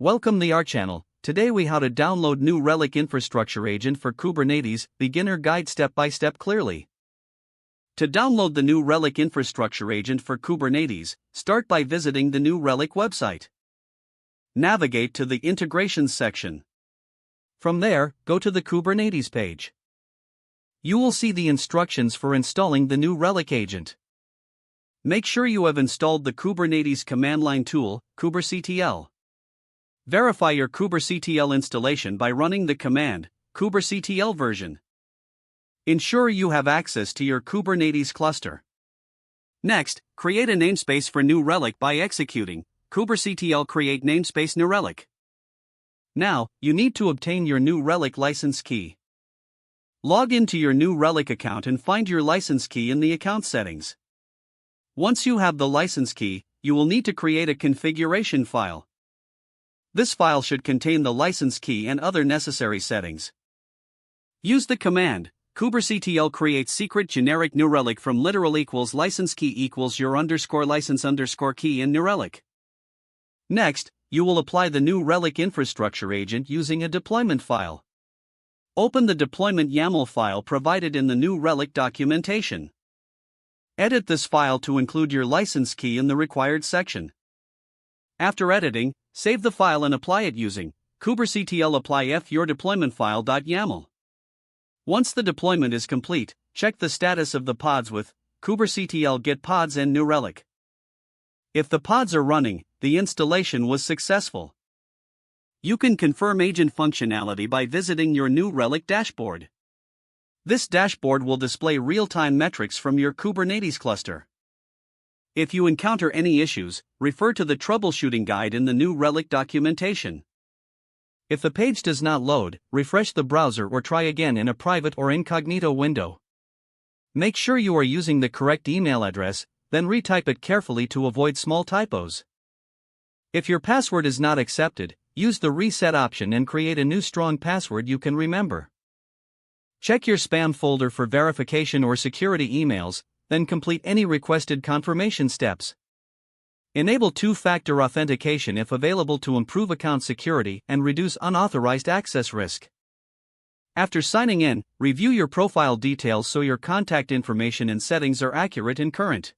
Welcome to our channel. Today we how to download new Relic infrastructure agent for Kubernetes, beginner guide step by step clearly. To download the new Relic infrastructure agent for Kubernetes, start by visiting the new Relic website. Navigate to the integrations section. From there, go to the Kubernetes page. You will see the instructions for installing the new Relic agent. Make sure you have installed the Kubernetes command line tool, kubectl. Verify your kubectl installation by running the command, kubectl version. Ensure you have access to your Kubernetes cluster. Next, create a namespace for new Relic by executing kubectl create namespace new Relic. Now, you need to obtain your new Relic license key. Log into your new Relic account and find your license key in the account settings. Once you have the license key, you will need to create a configuration file. This file should contain the license key and other necessary settings. Use the command kubectl create secret generic new Relic from literal equals license key equals your underscore license underscore key in new Relic. Next, you will apply the new Relic infrastructure agent using a deployment file. Open the deployment YAML file provided in the new Relic documentation. Edit this file to include your license key in the required section. After editing, save the file and apply it using kubectl apply your deployment file.yaml. Once the deployment is complete, check the status of the pods with kubectl get pods and new Relic. If the pods are running, the installation was successful. You can confirm agent functionality by visiting your new Relic dashboard. This dashboard will display real-time metrics from your Kubernetes cluster. If you encounter any issues, refer to the troubleshooting guide in the new Relic documentation. If the page does not load, refresh the browser or try again in a private or incognito window. Make sure you are using the correct email address, then retype it carefully to avoid small typos. If your password is not accepted, use the reset option and create a new strong password you can remember. Check your spam folder for verification or security emails, then complete any requested confirmation steps. Enable two-factor authentication if available to improve account security and reduce unauthorized access risk. After signing in, review your profile details so your contact information and settings are accurate and current.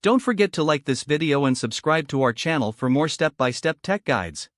Don't forget to like this video and subscribe to our channel for more step-by-step tech guides.